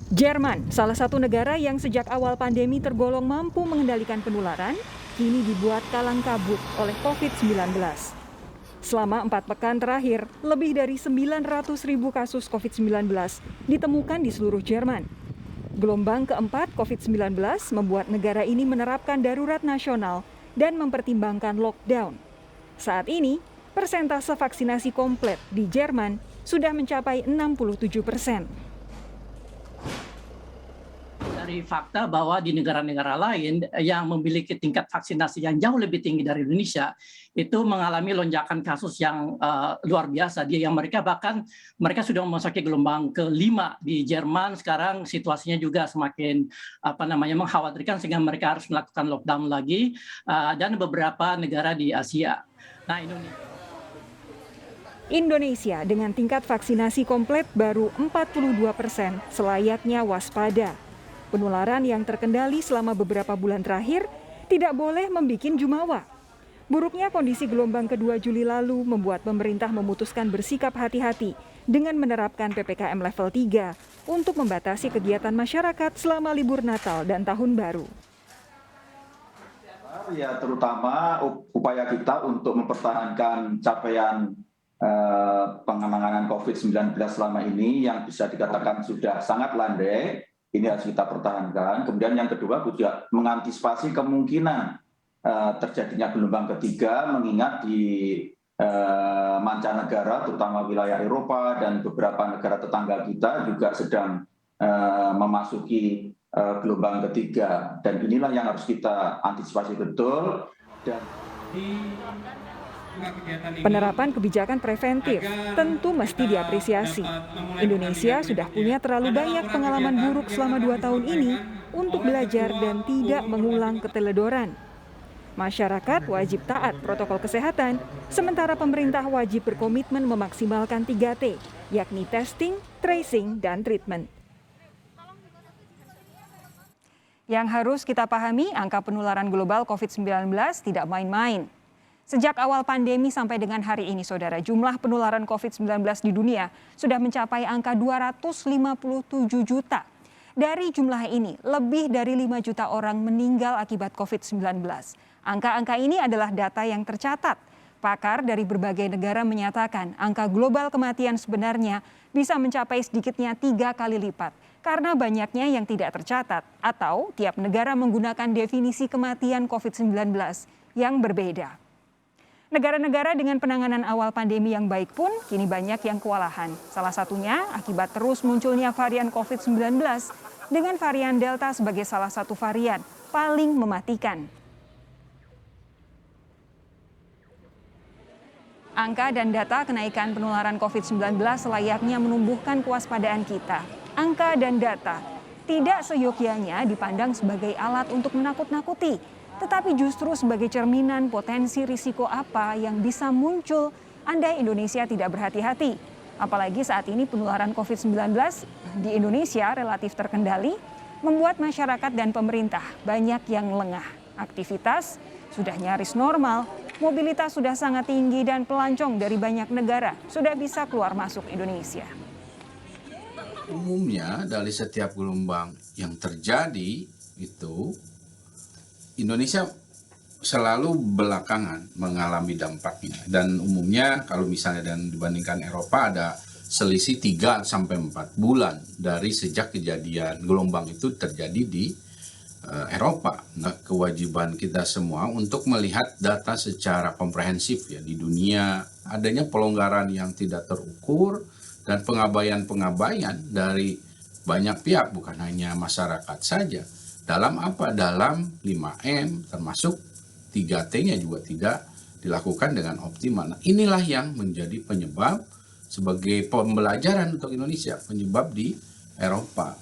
Jerman, salah satu negara yang sejak awal pandemi tergolong mampu mengendalikan penularan, kini dibuat kalang kabut oleh COVID-19. Selama 4 pekan terakhir, lebih dari 900.000 kasus COVID-19 ditemukan di seluruh Jerman. Gelombang keempat COVID-19 membuat negara ini menerapkan darurat nasional dan mempertimbangkan lockdown. Saat ini, persentase vaksinasi komplit di Jerman sudah mencapai 67%. Dari fakta bahwa di negara-negara lain yang memiliki tingkat vaksinasi yang jauh lebih tinggi dari Indonesia itu mengalami lonjakan kasus yang luar biasa. Yang mereka sudah memasuki gelombang kelima di Jerman. Sekarang situasinya juga semakin mengkhawatirkan sehingga mereka harus melakukan lockdown lagi dan beberapa negara di Asia. Nah, Indonesia dengan tingkat vaksinasi komplit baru 42%, selayaknya waspada. Penularan yang terkendali selama beberapa bulan terakhir tidak boleh membuat jumawa. Buruknya kondisi gelombang kedua Juli lalu membuat pemerintah memutuskan bersikap hati-hati dengan menerapkan PPKM level 3 untuk membatasi kegiatan masyarakat selama libur Natal dan Tahun Baru. Ya, terutama upaya kita untuk mempertahankan capaian penanganan COVID-19 selama ini yang bisa dikatakan sudah sangat landai. Ini harus kita pertahankan. Kemudian yang kedua juga mengantisipasi kemungkinan terjadinya gelombang ketiga, mengingat di mancanegara, terutama wilayah Eropa dan beberapa negara tetangga kita juga sedang memasuki gelombang ketiga. Dan inilah yang harus kita antisipasi betul. Penerapan kebijakan preventif tentu mesti diapresiasi. Indonesia sudah punya terlalu banyak pengalaman buruk selama 2 tahun ini untuk belajar dan tidak mengulang keteledoran. Masyarakat wajib taat protokol kesehatan, sementara pemerintah wajib berkomitmen memaksimalkan 3T, yakni testing, tracing, dan treatment. Yang harus kita pahami, angka penularan global COVID-19 tidak main-main. Sejak awal pandemi sampai dengan hari ini, saudara, jumlah penularan COVID-19 di dunia sudah mencapai angka 257 juta. Dari jumlah ini, lebih dari 5 juta orang meninggal akibat COVID-19. Angka-angka ini adalah data yang tercatat. Pakar dari berbagai negara menyatakan angka global kematian sebenarnya bisa mencapai sedikitnya 3 kali lipat. Karena banyaknya yang tidak tercatat atau tiap negara menggunakan definisi kematian COVID-19 yang berbeda. Negara-negara dengan penanganan awal pandemi yang baik pun kini banyak yang kewalahan. Salah satunya akibat terus munculnya varian COVID-19 dengan varian Delta sebagai salah satu varian paling mematikan. Angka dan data kenaikan penularan COVID-19 selayaknya menumbuhkan kewaspadaan kita. Angka dan data tidak seyogyanya dipandang sebagai alat untuk menakut-nakuti, tetapi justru sebagai cerminan potensi risiko apa yang bisa muncul andai Indonesia tidak berhati-hati. Apalagi saat ini penularan COVID-19 di Indonesia relatif terkendali, membuat masyarakat dan pemerintah banyak yang lengah. Aktivitas sudah nyaris normal, mobilitas sudah sangat tinggi dan pelancong dari banyak negara sudah bisa keluar masuk Indonesia. Umumnya dari setiap gelombang yang terjadi itu Indonesia selalu belakangan mengalami dampaknya, dan umumnya kalau misalnya dan dibandingkan Eropa ada selisih 3-4 bulan dari sejak kejadian gelombang itu terjadi di Eropa. Nah, kewajiban kita semua untuk melihat data secara komprehensif ya di dunia, adanya pelonggaran yang tidak terukur dan pengabaian dari banyak pihak, bukan hanya masyarakat saja. Dalam apa? Dalam 5M, termasuk 3T-nya juga tidak dilakukan dengan optimal. Nah, inilah yang menjadi penyebab sebagai pembelajaran untuk Indonesia, penyebab di Eropa.